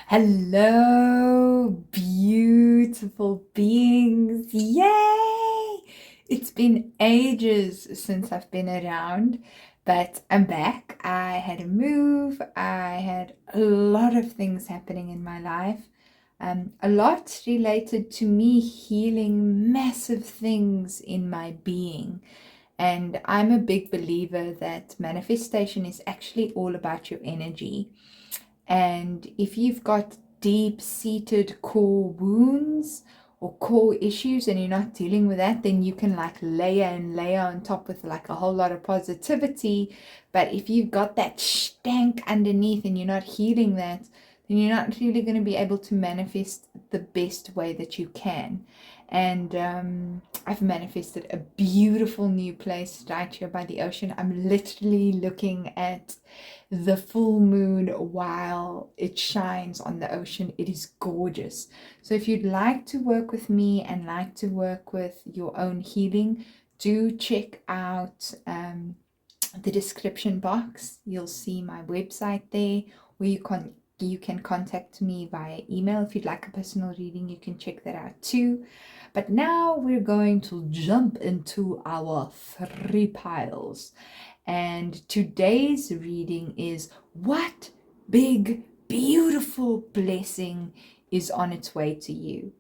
Hello, beautiful beings. Yay! It's been ages since I've been around, but I'm back. I had a move. I had a lot of things happening in my life. A lot related to me healing massive things in my being. And I'm a big believer that manifestation is actually all about your energy. And if you've got deep-seated core wounds or core issues and you're not dealing with that, then you can like layer and layer on top with like a whole lot of positivity. But if you've got that stank underneath and you're not healing that, then you're not really going to be able to manifest the best way that you can. And I've manifested a beautiful new place right here by the ocean. I'm literally looking at the full moon while it shines on the ocean. It is gorgeous. So if you'd like to work with me and like to work with your own healing, do check out the description box. You'll see my website there, where you can contact me via email. If you'd like a personal reading, you can check that out too. But now we're going to jump into our 3 piles. And today's reading is what big, beautiful blessing is on its way to you.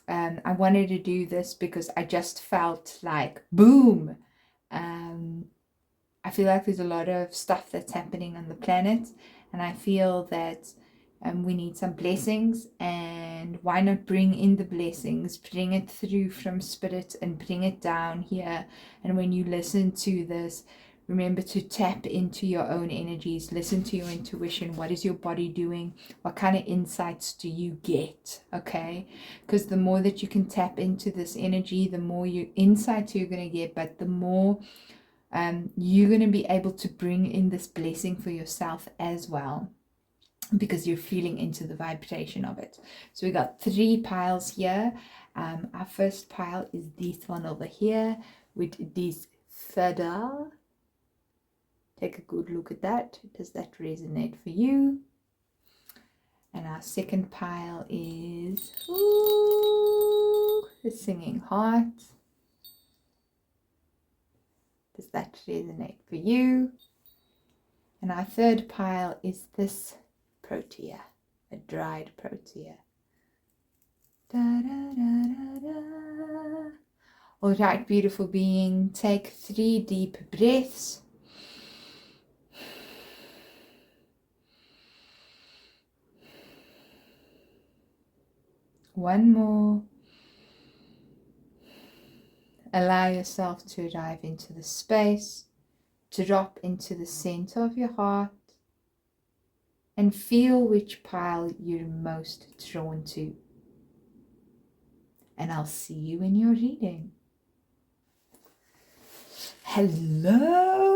I wanted to do this because I just felt like, boom. I feel like there's a lot of stuff that's happening on the planet, and I feel that we need some blessings, and why not bring in the blessings, bring it through from spirit and bring it down here. And when you listen to this, remember to tap into your own energies, listen to your intuition. What is your body doing? What kind of insights do you get? Okay, because the more that you can tap into this energy, the more insights you're going to get, but the more you're going to be able to bring in this blessing for yourself as well, because you're feeling into the vibration of it. So we got 3 piles here. Our first pile is this one over here with this feather. Take a good look at that. Does that resonate for you? And our second pile is the singing heart. Does that resonate for you? And our third pile is this protea, a dried protea. Da, da, da, da, da. All right, beautiful being, take 3 deep breaths. One more. Allow yourself to arrive into the space, to drop into the center of your heart, and feel which pile you're most drawn to. And I'll see you in your reading. Hello,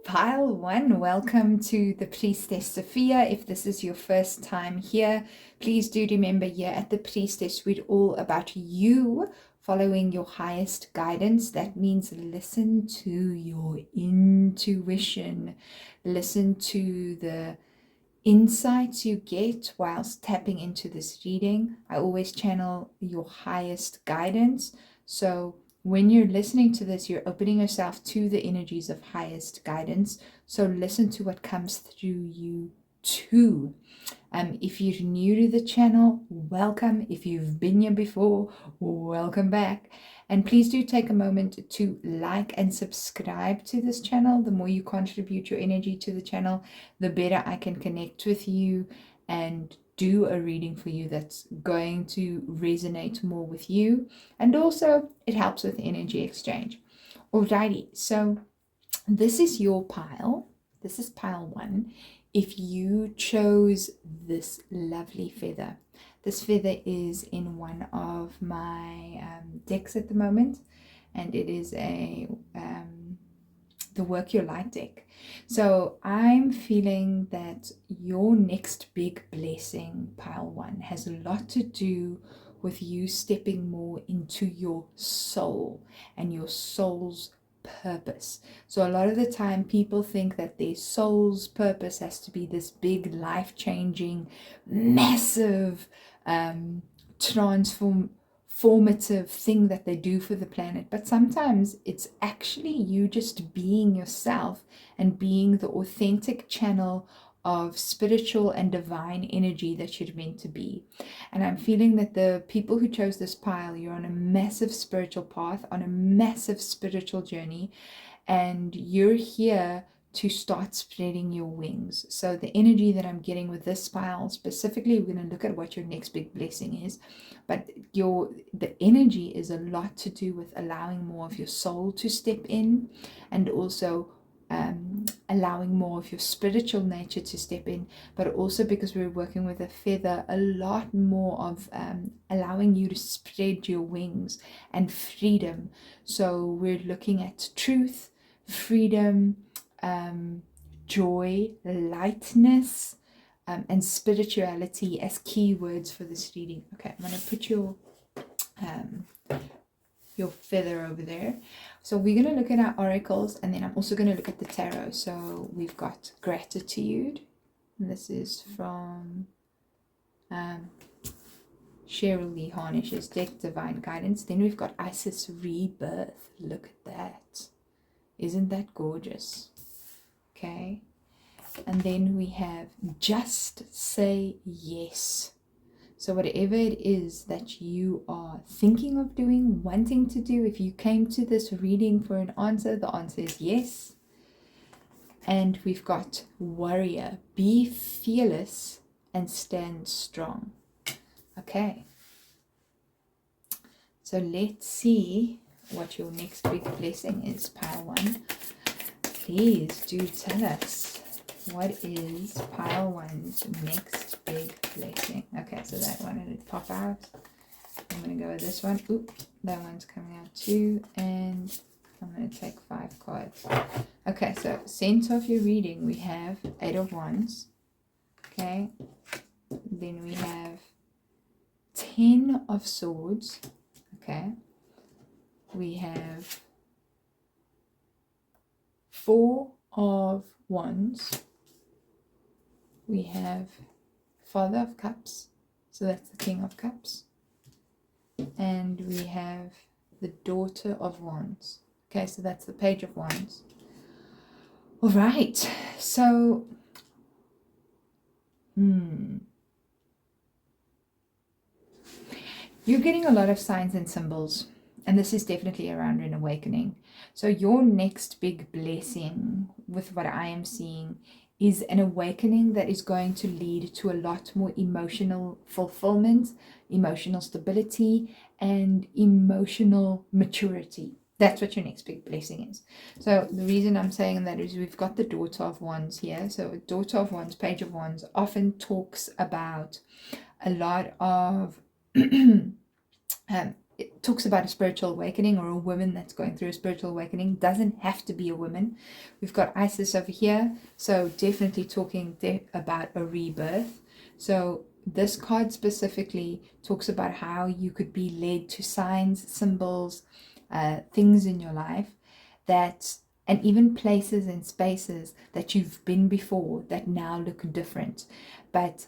pile 1. Welcome to the Priestess Sophia. If this is your first time here, please do remember, here at the Priestess, we're all about you following your highest guidance. That means listen to your intuition. Listen to the insights you get whilst tapping into this reading. I always channel your highest guidance. So when you're listening to this, you're opening yourself to the energies of highest guidance. So listen to what comes through you too. If you're new to the channel, welcome. If you've been here before, welcome back. And please do take a moment to like and subscribe to this channel. The more you contribute your energy to the channel, the better I can connect with you and do a reading for you that's going to resonate more with you. And also it helps with energy exchange. Alrighty, so this is your pile. This is pile 1. If you chose this lovely feather, this feather is in one of my decks at the moment, and it is a the Work Your Light deck. So I'm feeling that your next big blessing, pile 1, has a lot to do with you stepping more into your soul and your soul's purpose. So a lot of the time people think that their soul's purpose has to be this big, life-changing, massive, transformative thing that they do for the planet. But sometimes it's actually you just being yourself and being the authentic channel of spiritual and divine energy that you're meant to be. And I'm feeling that the people who chose this pile, you're on a massive spiritual path, on a massive spiritual journey, and you're here to start spreading your wings. So the energy that I'm getting with this pile, specifically, we're going to look at what your next big blessing is, but the energy is a lot to do with allowing more of your soul to step in, and also allowing more of your spiritual nature to step in, but also because we're working with a feather, a lot more of allowing you to spread your wings and freedom. So we're looking at truth, freedom, joy, lightness, and spirituality as keywords for this reading. Okay, I'm going to put your feather over there. So we're going to look at our oracles, and then I'm also going to look at the tarot. So we've got gratitude, and this is from Cheryl Lee Harnish's deck, Divine Guidance. Then we've got Isis Rebirth. Look at that. Isn't that gorgeous? Okay. And then we have Just Say Yes. So whatever it is that you are thinking of doing, wanting to do, if you came to this reading for an answer, the answer is yes. And we've got Warrior. Be fearless and stand strong. Okay. So let's see what your next big blessing is, pile 1. Please do tell us, what is pile 1's next big blessing? Okay, so that one didn't pop out. I'm going to go with this one. Oop, that one's coming out too. And I'm going to take 5 cards. Okay, so center of your reading, we have 8 of Wands. Okay, then we have 10 of Swords. Okay, we have 4 of Wands. We have Father of Cups, so that's the King of Cups. And we have the Daughter of Wands. Okay, so that's the Page of Wands. All right, so you're getting a lot of signs and symbols, and this is definitely around an awakening. So your next big blessing, with what I am seeing, is an awakening that is going to lead to a lot more emotional fulfillment, emotional stability, and emotional maturity. That's what your next big blessing is. So the reason I'm saying that is we've got the Daughter of Wands here. So Daughter of Wands, Page of Wands often talks about a lot of it talks about a spiritual awakening, or a woman that's going through a spiritual awakening. Doesn't have to be a woman. We've got Isis over here, so definitely talking about a rebirth. So this card specifically talks about how you could be led to signs, symbols, things in your life that, and even places and spaces that you've been before that now look different. But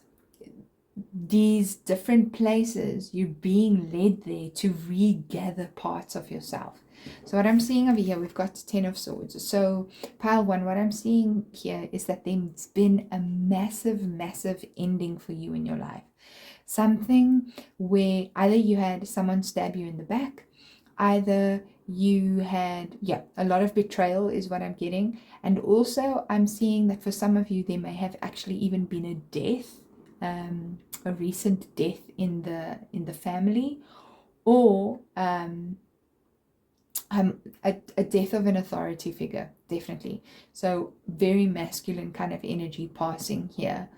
these different places, you're being led there to regather parts of yourself. So what I'm seeing over here, we've got 10 of Swords. So pile 1, what I'm seeing here is that there's been a massive ending for you in your life. Something where either you had someone stab you in the back, either you had, a lot of betrayal is what I'm getting. And also I'm seeing that for some of you, there may have actually even been a death, a recent death in the family, or a death of an authority figure, definitely. So very masculine kind of energy passing here.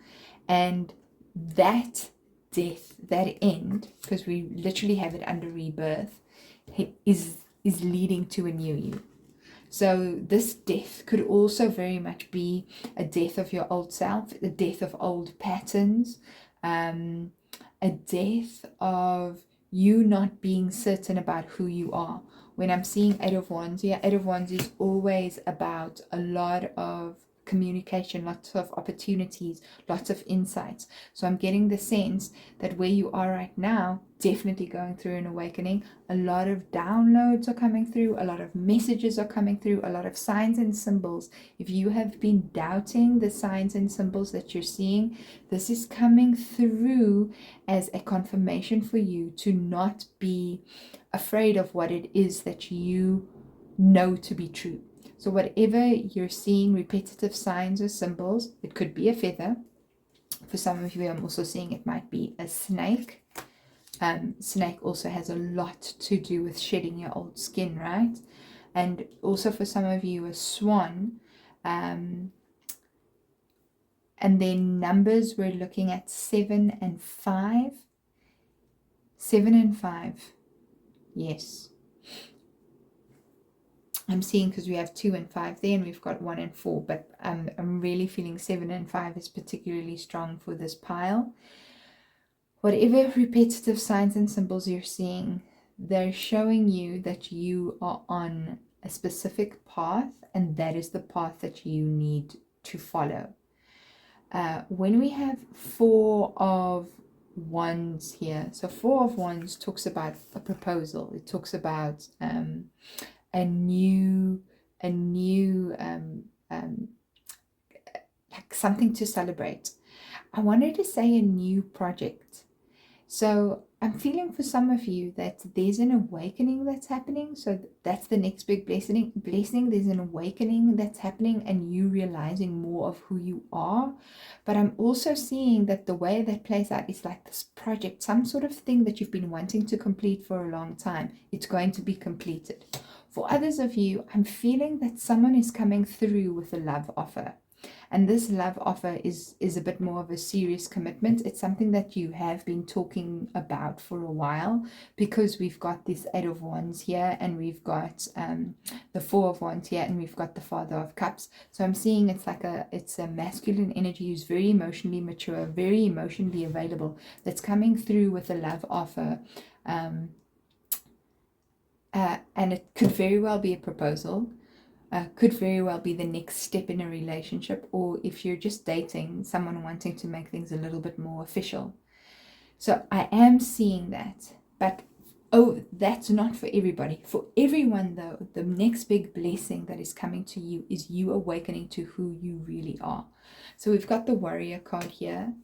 And that death, that end, because we literally have it under rebirth, is leading to a new you. So this death could also very much be a death of your old self, a death of old patterns, a death of you not being certain about who you are. When I'm seeing Eight of Wands here, Eight of Wands is always about a lot of communication, lots of opportunities, lots of insights. So I'm getting the sense that where you are right now, definitely going through an awakening. A lot of downloads are coming through, a lot of messages are coming through, a lot of signs and symbols. If you have been doubting the signs and symbols that you're seeing, this is coming through as a confirmation for you to not be afraid of what it is that you know to be true. So whatever you're seeing, repetitive signs or symbols, it could be a feather. For some of you, I'm also seeing it might be a snake. Snake also has a lot to do with shedding your old skin, right? And also for some of you, a swan. And then numbers, we're looking at 7 and 5. 7 and 5. Yes. I'm seeing because we have 2 and 5 there, and we've got 1 and 4, but I'm really feeling 7 and 5 is particularly strong for this pile. Whatever repetitive signs and symbols you're seeing, they're showing you that you are on a specific path, and that is the path that you need to follow. When we have 4 of Wands here, so 4 of Wands talks about a proposal. It talks about a new like something to celebrate. I wanted to say a new project. So I'm feeling for some of you that there's an awakening that's happening. So that's the next big blessing. There's an awakening that's happening and you realizing more of who you are. But I'm also seeing that the way that plays out is like this project, some sort of thing that you've been wanting to complete for a long time. It's going to be completed. For others of you, I'm feeling that someone is coming through with a love offer. And this love offer is a bit more of a serious commitment. It's something that you have been talking about for a while, because we've got this 8 of Wands here, and we've got the 4 of Wands here, and we've got the Father of Cups. So I'm seeing it's a masculine energy who's very emotionally mature, very emotionally available, that's coming through with a love offer. And it could very well be a proposal. Could very well be the next step in a relationship, or if you're just dating, someone wanting to make things a little bit more official. So I am seeing that, but that's not for everybody. For everyone though, the next big blessing that is coming to you is you awakening to who you really are. So we've got the Warrior card here.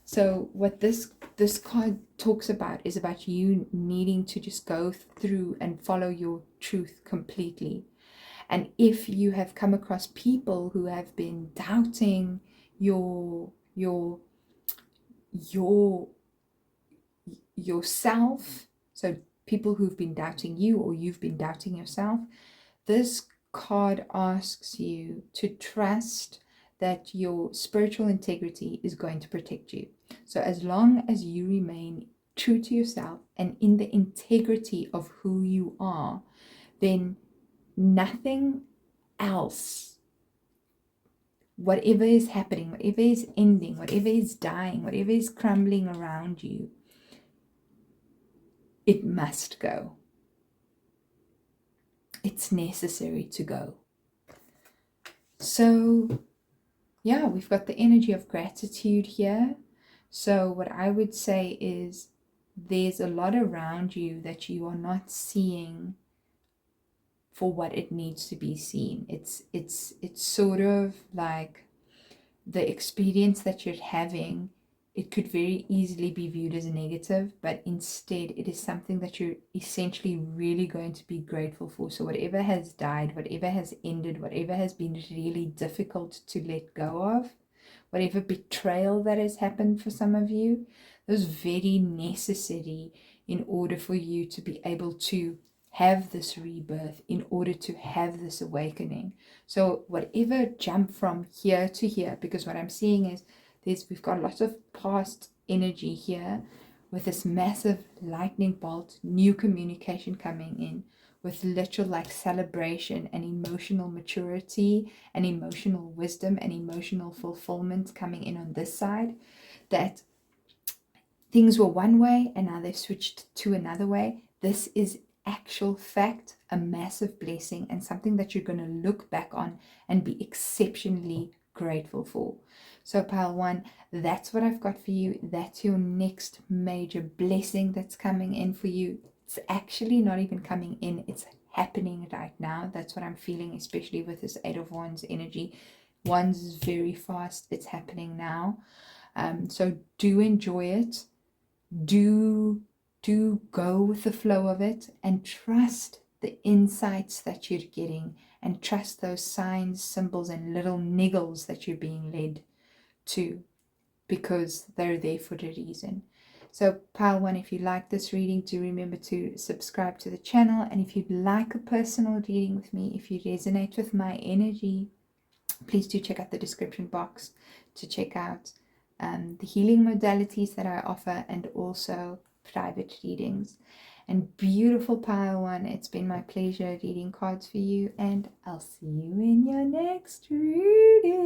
So what this card talks about is about you needing to just go through and follow your truth completely. And if you have come across people who have been doubting yourself, so people who've been doubting you, or you've been doubting yourself, this card asks you to trust that your spiritual integrity is going to protect you. So as long as you remain true to yourself and in the integrity of who you are, then nothing else, whatever is happening, whatever is ending, whatever is dying, whatever is crumbling around you, it must go. It's necessary to go. So yeah, we've got the energy of gratitude here. So what I would say is there's a lot around you that you are not seeing for what it needs to be seen. It's sort of like the experience that you're having, it could very easily be viewed as a negative, but instead it is something that you're essentially really going to be grateful for. So whatever has died, whatever has ended, whatever has been really difficult to let go of, whatever betrayal that has happened for some of you, those very necessary in order for you to be able to have this rebirth, in order to have this awakening. So whatever jump from here to here, because what I'm seeing is we've got lots of past energy here with this massive lightning bolt, new communication coming in with literal like celebration and emotional maturity and emotional wisdom and emotional fulfillment coming in on this side, that things were one way and now they've switched to another way. This is actual fact, a massive blessing, and something that you're going to look back on and be exceptionally grateful for. So pile 1, that's what I've got for you. That's your next major blessing that's coming in for you. It's actually not even coming in, it's happening right now. That's what I'm feeling, especially with this 8 of Wands energy. Wands is very fast. It's happening now. So do enjoy it. Do go with the flow of it and trust the insights that you're getting, and trust those signs, symbols, and little niggles that you're being led to, because they're there for a reason. So pile 1, if you like this reading, do remember to subscribe to the channel. And if you'd like a personal reading with me, if you resonate with my energy, please do check out the description box to check out the healing modalities that I offer, and also private readings. And beautiful pile 1, it's been my pleasure reading cards for you, and I'll see you in your next reading.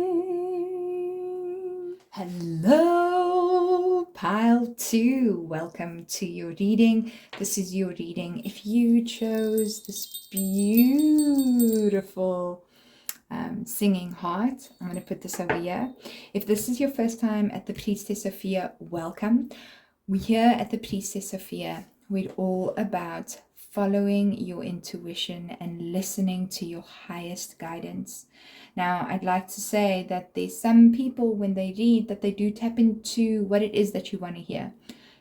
Hello pile 2, welcome to your reading. This is your reading if you chose this beautiful singing heart. I'm going to put this over here. If this is your first time at the Priestess Sophia, welcome. We here at the Priestess Sophia, we're all about following your intuition and listening to your highest guidance. Now, I'd like to say that there's some people, when they read, that they do tap into what it is that you want to hear.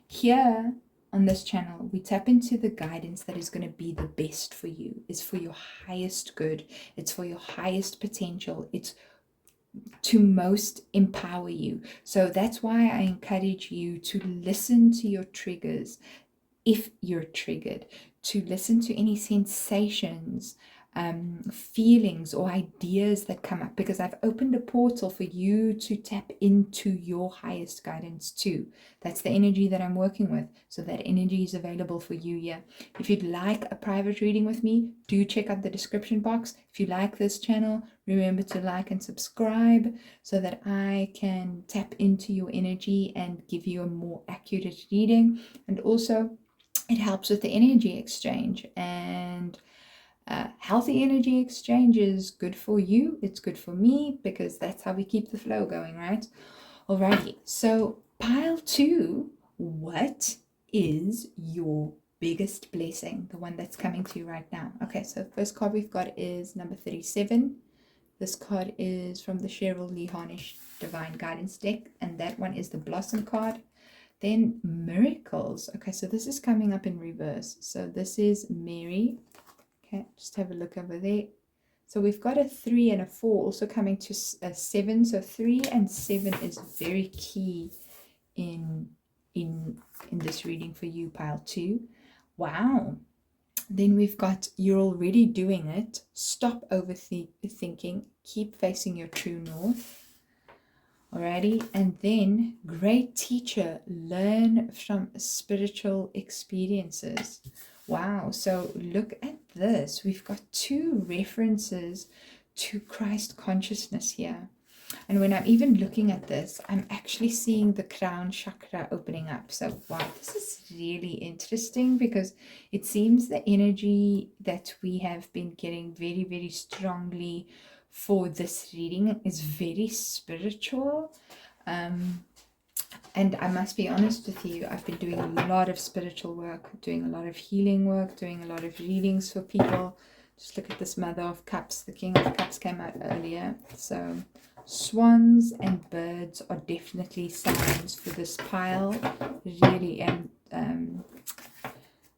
Here on this channel, we tap into the guidance that is going to be the best for you. It's for your highest good. It's for your highest potential. It's to most empower you. So that's why I encourage you to listen to your triggers. If you're triggered, to listen to any sensations, feelings or ideas that come up, because I've opened a portal for you to tap into your highest guidance too. That's the energy that I'm working with, so that energy is available for you here. If you'd like a private reading with me, do check out the description box. If you like this channel, remember to like and subscribe so that I can tap into your energy and give you a more accurate reading. And also, it helps with the energy exchange, and healthy energy exchange is good for you. It's good for me, because that's how we keep the flow going, right? Alrighty, so pile 2, what is your biggest blessing? The one that's coming to you right now. Okay, so the first card we've got is number 37. This card is from the Cheryl Lee Harnish Divine Guidance deck, and that one is the Blossom card. Then miracles. Okay, so this is coming up in reverse. So this is Mary. Okay, just have a look over there. So we've got a 3 and a 4 also coming to a 7. So 3 and 7 is very key in this reading for you, pile 2. Wow. Then we've got you're already doing it. Stop overthinking. Keep facing your true north. Alrighty, and then great teacher, learn from spiritual experiences. Wow, so look at this. We've got 2 references to Christ consciousness here. And when I'm even looking at this, I'm actually seeing the crown chakra opening up. So wow, this is really interesting, because it seems the energy that we have been getting very, very strongly for this reading is very spiritual. And I must be honest with you, I've been doing a lot of spiritual work, doing a lot of healing work, doing a lot of readings for people. Just look at this Mother of Cups. The King of Cups came out earlier. So swans and birds are definitely signs for this pile. Really, and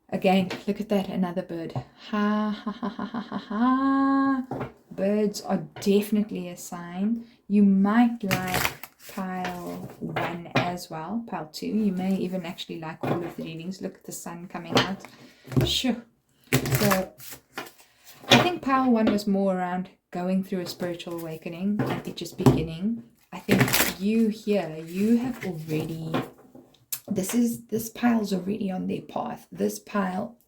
again, look at that, another bird. Ha ha ha ha ha ha ha. Birds are definitely a sign. You might like pile 1 as well, pile 2. You may even actually like all of the readings. Look at the sun coming out. Sure. So I think pile 1 was more around going through a spiritual awakening and it just beginning. I think you here, you have already, this pile's already on their path. This pile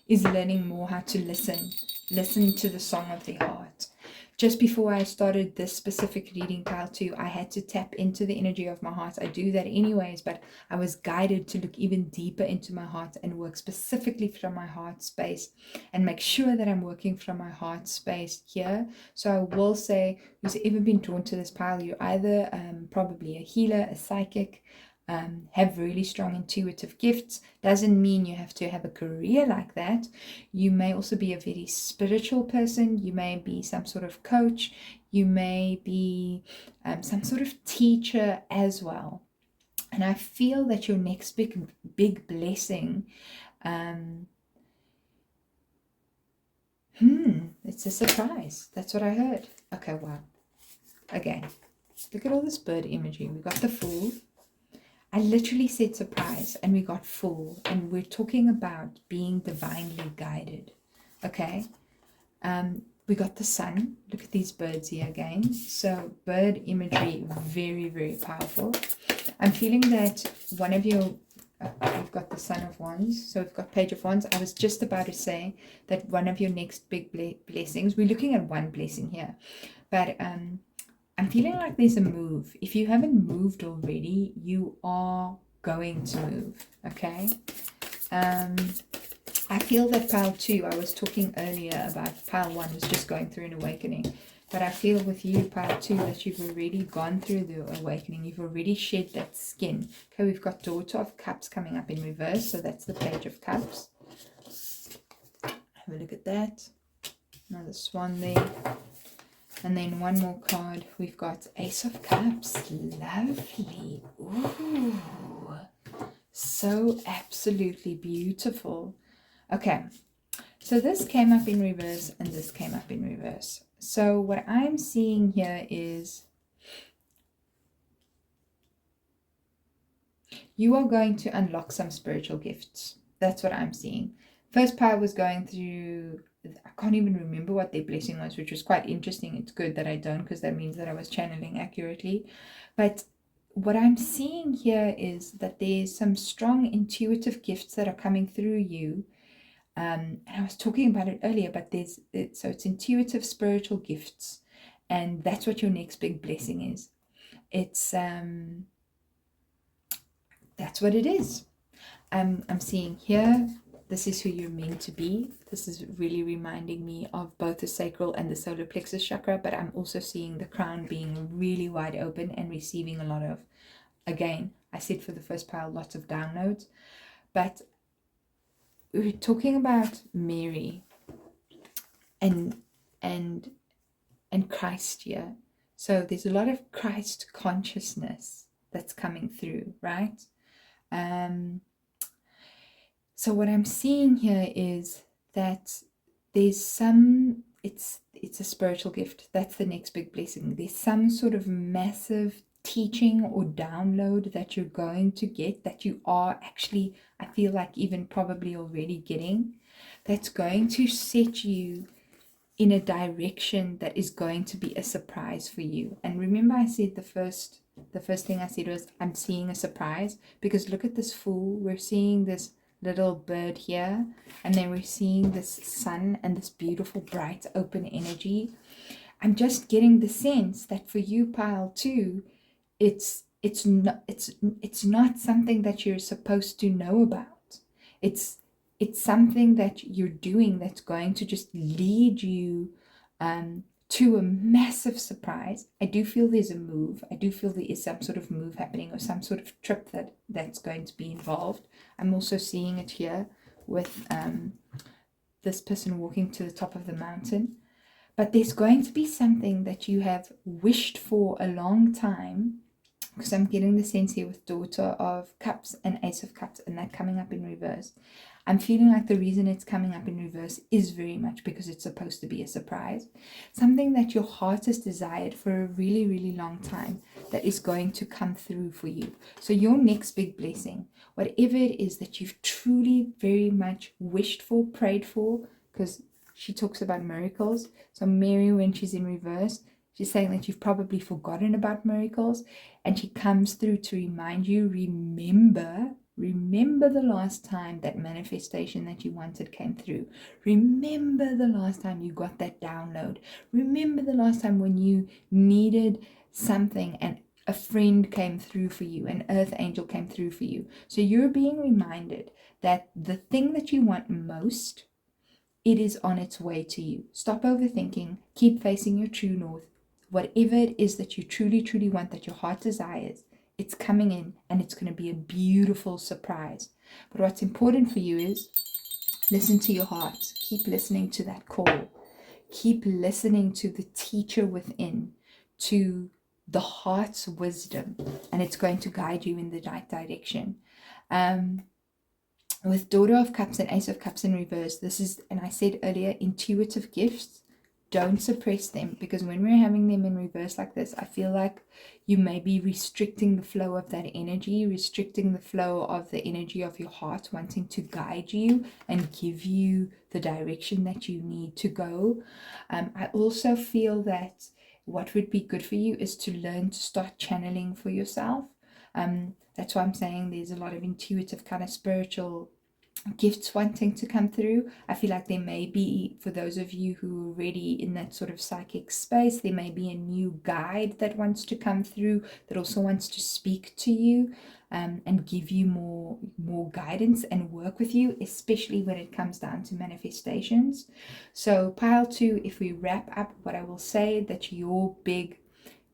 is learning more how to listen to the song of their heart. Just before I started this specific reading, pile 2, I had to tap into the energy of my heart. I do that anyways, but I was guided to look even deeper into my heart and work specifically from my heart space and make sure that I'm working from my heart space here. So I will say, who's ever been drawn to this pile, you're either probably a healer, a psychic, have really strong intuitive gifts. Doesn't mean you have to have a career like that. You may also be a very spiritual person. You may be some sort of coach. You may be some sort of teacher as well. And I feel that your next big blessing, it's a surprise. That's what I heard. Okay, wow. Again, look at all this bird imagery. We got the Fool. I literally said surprise and we got Fool, and we're talking about being divinely guided. Okay. We got the Sun. Look at these birds here again. So bird imagery, very, very powerful. I'm feeling that one of your, we've got the Son of Wands. So we've got Page of Wands. I was just about to say that one of your next big blessings, we're looking at one blessing here, but I'm feeling like there's a move. If you haven't moved already, you are going to move, okay? I feel that pile 2, I was talking earlier about pile 1 was just going through an awakening. But I feel with you, pile 2, that you've already gone through the awakening. You've already shed that skin. Okay, we've got Daughter of Cups coming up in reverse. So that's the Page of Cups. Have a look at that. Another swan there. And then one more card, we've got Ace of Cups. Lovely. Ooh. So absolutely beautiful. Okay, so this came up in reverse and this came up in reverse. So what I'm seeing here is you are going to unlock some spiritual gifts. That's what I'm seeing. First pile was going through, I can't even remember what their blessing was, which was quite interesting. It's good that I don't, because that means that I was channeling accurately. But what I'm seeing here is that there's some strong intuitive gifts that are coming through you. And I was talking about it earlier, but so it's intuitive spiritual gifts. And that's what your next big blessing is. It's, that's what it is. I'm seeing here, this is who you're meant to be. This is really reminding me of both the sacral and the solar plexus chakra, but I'm also seeing the crown being really wide open and receiving a lot of, again, I said for the first pile, lots of downloads. But we're talking about Mary and Christ here. So there's a lot of Christ consciousness that's coming through, right? So what I'm seeing here is that there's some, it's a spiritual gift. That's the next big blessing. There's some sort of massive teaching or download that you're going to get, that you are actually, I feel like even probably already getting, that's going to set you in a direction that is going to be a surprise for you. And remember I said the first thing I said was I'm seeing a surprise, because look at this Fool. We're seeing this little bird here, and then we're seeing this sun and this beautiful bright open energy. I'm just getting the sense that for you, pile 2, it's not something that you're supposed to know about. It's something that you're doing that's going to just lead you to a massive surprise. I do feel there's a move. I do feel there is some sort of move happening, or some sort of trip that's going to be involved. I'm also seeing it here with this person walking to the top of the mountain. But there's going to be something that you have wished for a long time, because I'm getting the sense here with Daughter of Cups and Ace of Cups, and that coming up in reverse. I'm feeling like the reason it's coming up in reverse is very much because it's supposed to be a surprise. Something that your heart has desired for a really, really long time that is going to come through for you. So your next big blessing, whatever it is that you've truly very much wished for, prayed for, because she talks about miracles. So Mary, when she's in reverse, she's saying that you've probably forgotten about miracles, and she comes through to remind you, remember Remember the last time that manifestation that you wanted came through. Remember the last time you got that download. Remember the last time when you needed something and a friend came through for you, an earth angel came through for you. So you're being reminded that the thing that you want most, it is on its way to you. Stop overthinking. Keep facing your true north. Whatever it is that you truly, truly want, that your heart desires, it's coming in and it's going to be a beautiful surprise. But what's important for you is listen to your heart. Keep listening to that call. Keep listening to the teacher within, to the heart's wisdom, and it's going to guide you in the right direction. With Daughter of Cups and Ace of Cups in reverse, this is, and I said earlier, intuitive gifts. Don't suppress them, because when we're having them in reverse like this, I feel like you may be restricting the flow of that energy, restricting the flow of the energy of your heart, wanting to guide you and give you the direction that you need to go. I also feel that what would be good for you is to learn to start channeling for yourself. That's why I'm saying there's a lot of intuitive kind of spiritual gifts wanting to come through. I feel like there may be, for those of you who are already in that sort of psychic space, there may be a new guide that wants to come through, that also wants to speak to you and give you more guidance and work with you, especially when it comes down to manifestations. So pile 2, if we wrap up, what I will say that your big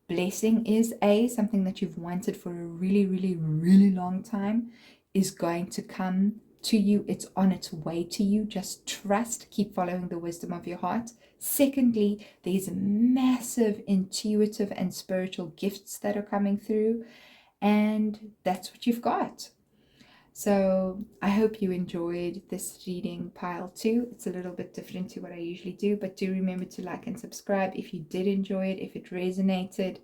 blessing is something that you've wanted for a really, really, really long time is going to come to you. It's on its way to you. Just trust, keep following the wisdom of your heart. Secondly, there's massive intuitive and spiritual gifts that are coming through, and that's what you've got. So I hope you enjoyed this reading, pile 2. It's a little bit different to what I usually do, but do remember to like and subscribe if you did enjoy it, if it resonated.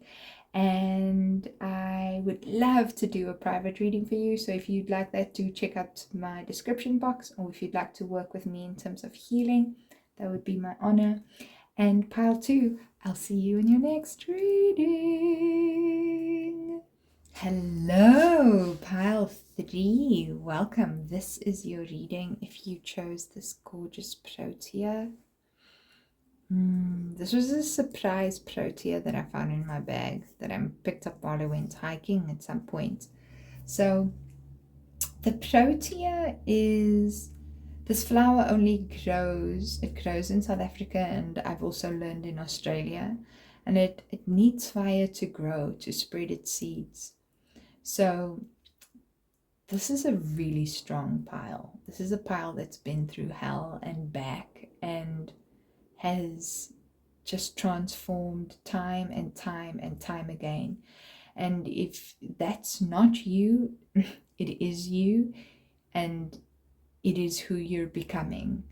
And I would love to do a private reading for you. So if you'd like that, do check out my description box, or if you'd like to work with me in terms of healing, that would be my honor. And pile 2, I'll see you in your next reading. Hello, pile 3. Welcome. This is your reading if you chose this gorgeous protea. This was a surprise protea that I found in my bag that I picked up while I went hiking at some point. So the protea is, this flower only grows, it grows in South Africa, and I've also learned in Australia, and it needs fire to grow, to spread its seeds. So this is a really strong pile. This is a pile that's been through hell and back and has just transformed time and time and time again. And if that's not you, it is you, and it is who you're becoming.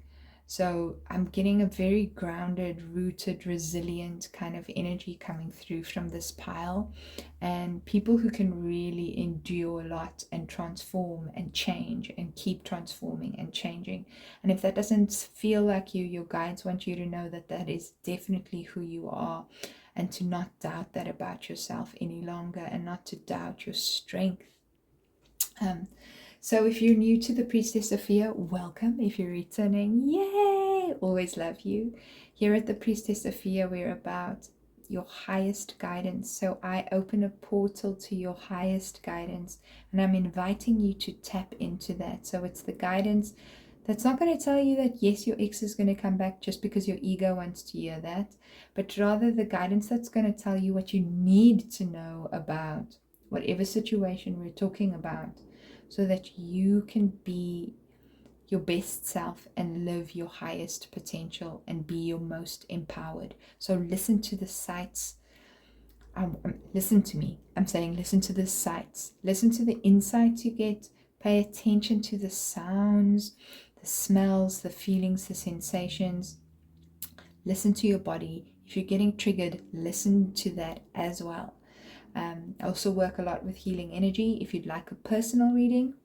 So I'm getting a very grounded, rooted, resilient kind of energy coming through from this pile, and people who can really endure a lot and transform and change and keep transforming and changing. And if that doesn't feel like you, your guides want you to know that that is definitely who you are, and to not doubt that about yourself any longer, and not to doubt your strength. So if you're new to the Priestess Sophia, welcome. If you're returning, yay! Always love you. Here at the Priestess Sophia, we're about your highest guidance. So I open a portal to your highest guidance, and I'm inviting you to tap into that. So it's the guidance that's not going to tell you that, yes, your ex is going to come back just because your ego wants to hear that, but rather the guidance that's going to tell you what you need to know about whatever situation we're talking about, so that you can be your best self and live your highest potential and be your most empowered. So listen to the sights. Listen to me. I'm saying listen to the sights. Listen to the insights you get. Pay attention to the sounds, the smells, the feelings, the sensations. Listen to your body. If you're getting triggered, listen to that as well. I also work a lot with healing energy. If you'd like a personal reading,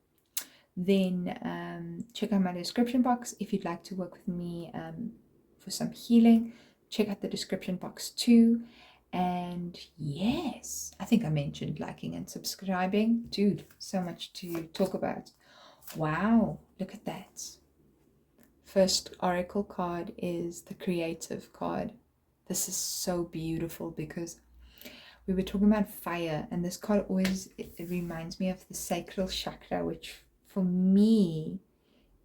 then check out my description box. If you'd like to work with me for some healing, check out the description box too. And yes, I think I mentioned liking and subscribing. Dude, so much to talk about. Wow, look at that. First oracle card is the creative card. This is so beautiful because we were talking about fire, and this card always it reminds me of the sacral chakra, which for me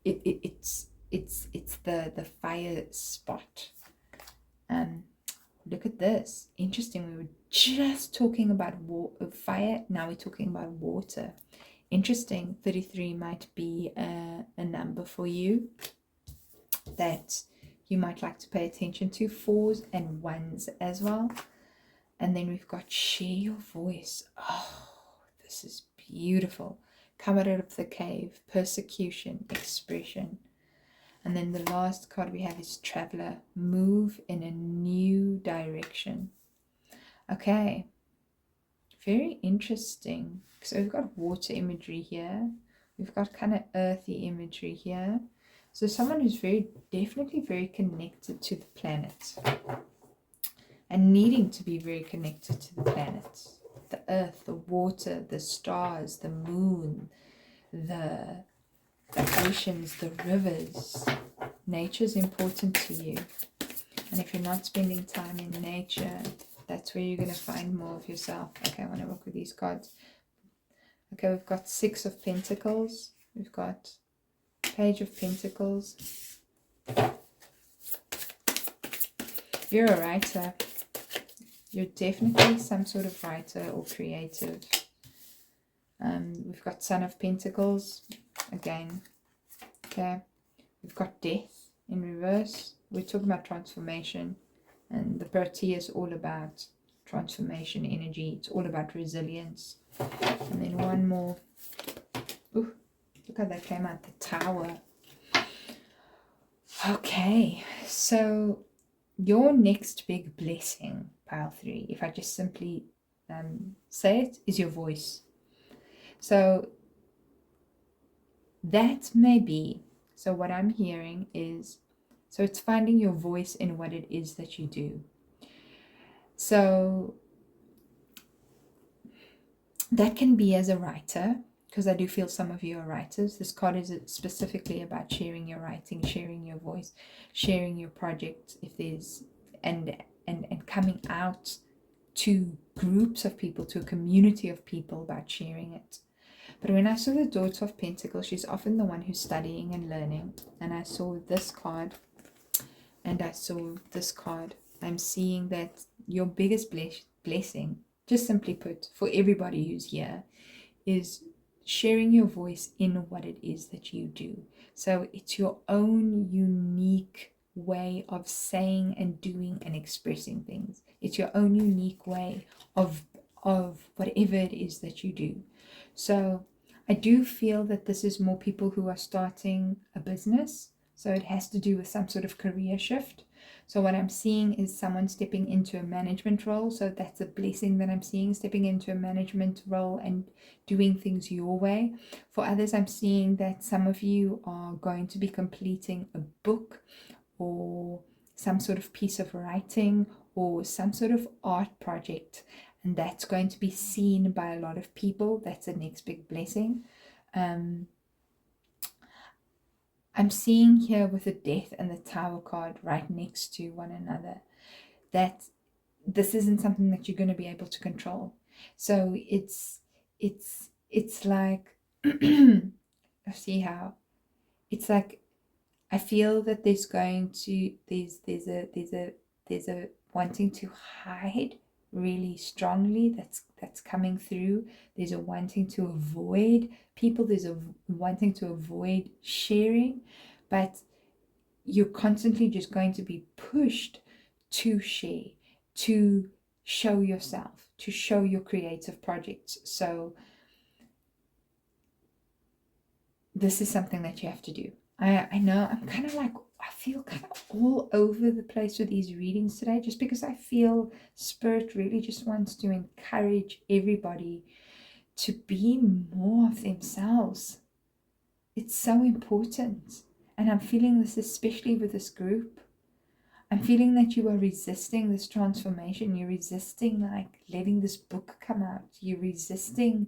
it's the fire spot. Look at this. Interesting. We were just talking about fire. Now we're talking about water. Interesting. 33 might be a number for you that you might like to pay attention to. 4s and 1s as well. And then we've got share your voice. Oh, this is beautiful. Come out of the cave. Persecution. Expression. And then the last card we have is Traveler. Move in a new direction. Okay. Very interesting. So we've got water imagery here. We've got kind of earthy imagery here. So someone who's definitely very connected to the planet. And needing to be very connected to the planet. The earth, the water, the stars, the moon, the oceans, the rivers. Nature is important to you. And if you're not spending time in nature, that's where you're going to find more of yourself. Okay, I want to work with these cards. Okay, we've got 6 of Pentacles. We've got Page of Pentacles. You're a writer. You're definitely some sort of writer or creative. We've got Son of Pentacles. Again. Okay. We've got Death in reverse. We're talking about transformation. And the Protea is all about transformation energy. It's all about resilience. And then one more. Ooh, look how that came out. The Tower. Okay. So your next big blessing, pile 3, if I just simply say it, is your voice. So that may be, so what I'm hearing is, so it's finding your voice in what it is that you do. So that can be as a writer, because I do feel some of you are writers. This card is specifically about sharing your writing, sharing your voice, sharing your project, if there's, and coming out to groups of people, to a community of people about sharing it. But when I saw the Daughter of Pentacles, she's often the one who's studying and learning. And I saw this card and I saw this card. I'm seeing that your biggest blessing, just simply put, for everybody who's here, is sharing your voice in what it is that you do. So it's your own unique way of saying and doing and expressing things. It's your own unique way of whatever it is that you do. So I do feel that this is more people who are starting a business. So it has to do with some sort of career shift. So what I'm seeing is someone stepping into a management role. So that's a blessing that I'm seeing, stepping into a management role and doing things your way. For others, I'm seeing that some of you are going to be completing a book or some sort of piece of writing or some sort of art project. And that's going to be seen by a lot of people. That's the next big blessing. I'm seeing here with the Death and the Tower card right next to one another that this isn't something that you're going to be able to control. So it's like I see how it's like I feel that there's a wanting to hide really strongly that's coming through. There's a wanting to avoid people, there's a wanting to avoid sharing, but you're constantly just going to be pushed to share, to show yourself, to show your creative projects. So this is something that you have to do. I know I'm kind of like, I feel kind of all over the place with these readings today, just because I feel Spirit really just wants to encourage everybody to be more of themselves. It's so important. And I'm feeling this especially with this group. I'm feeling that you are resisting this transformation. You're resisting like letting this book come out. You're resisting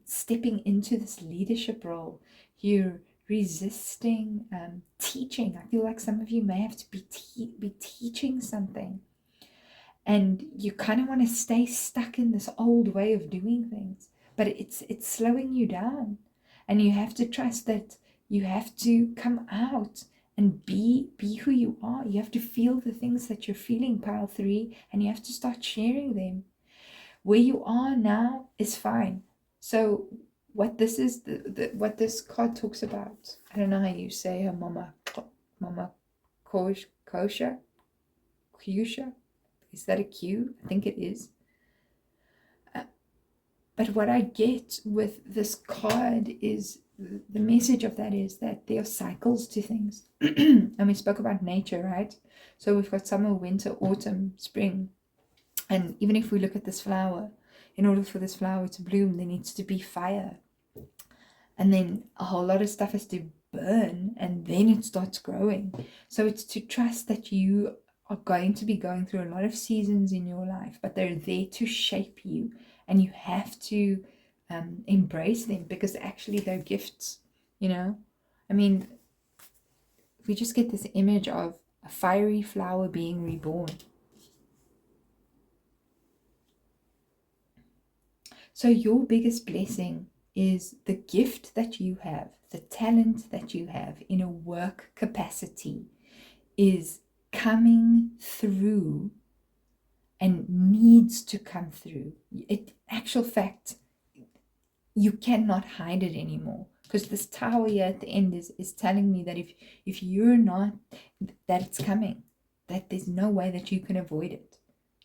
stepping into this leadership role. You're resisting teaching. I feel like some of you may have to be teaching something. And you kind of want to stay stuck in this old way of doing things. But it's slowing you down. And you have to trust that you have to come out and be who you are. You have to feel the things that you're feeling, pile 3, and you have to start sharing them. Where you are now is fine. So what this is, what this card talks about, I don't know how you say her, Mama Kosha? Is that a Q? I think it is. But what I get with this card is the message of that is that there are cycles to things. And we spoke about nature, right? So we've got summer, winter, autumn, spring. And even if we look at this flower, in order for this flower to bloom, there needs to be fire. And then a whole lot of stuff has to burn, and then it starts growing. So it's to trust that you are going to be going through a lot of seasons in your life, but they're there to shape you. And you have to embrace them, because actually they're gifts, you know? I mean, if we just get this image of a fiery flower being reborn. So your biggest blessing is the gift that you have, the talent that you have in a work capacity is coming through and needs to come through. In actual fact, you cannot hide it anymore, because this tower here at the end is telling me that if you're not, that it's coming, that there's no way that you can avoid it.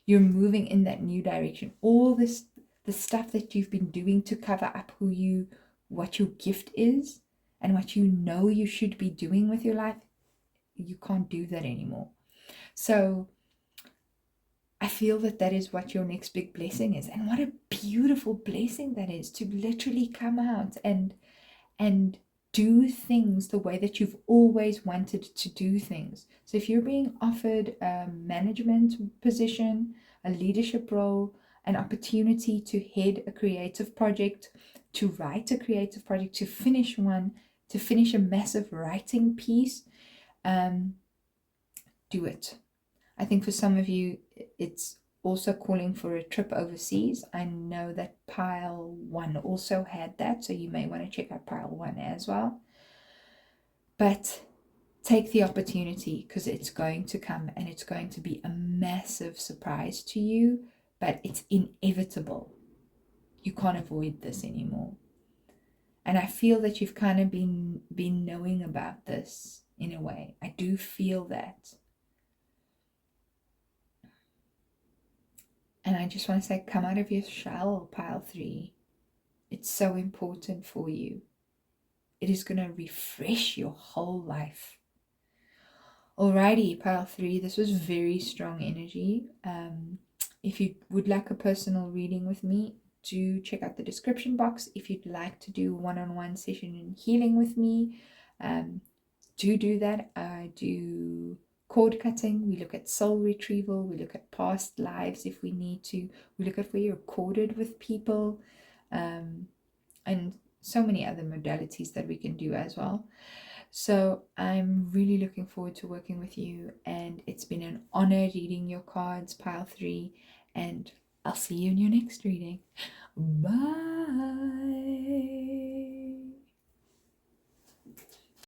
You're moving in that new direction. All this, the stuff that you've been doing to cover up what your gift is and what you know you should be doing with your life, you can't do that anymore. So I feel that is what your next big blessing is. And what a beautiful blessing that is, to literally come out and do things the way that you've always wanted to do things. So if you're being offered a management position, a leadership role, an opportunity to head a creative project, to write a creative project, to finish a massive writing piece, do it. I think for some of you, it's also calling for a trip overseas. I know that pile 1 also had that, so you may want to check out pile 1 as well. But take the opportunity, because it's going to come and it's going to be a massive surprise to you, but it's inevitable. You can't avoid this anymore. And I feel that you've kind of been knowing about this in a way. I do feel that. And I just want to say, come out of your shell, pile 3. It's so important for you. It is going to refresh your whole life. Alrighty, pile 3, this was very strong energy. If you would like a personal reading with me, do check out the description box. If you'd like to do one-on-one session in healing with me, do that. I do cord cutting, we look at soul retrieval, we look at past lives if we need to, we look at where you're corded with people, and so many other modalities that we can do as well. So I'm really looking forward to working with you, and it's been an honor reading your cards, pile 3, and I'll see you in your next reading. Bye.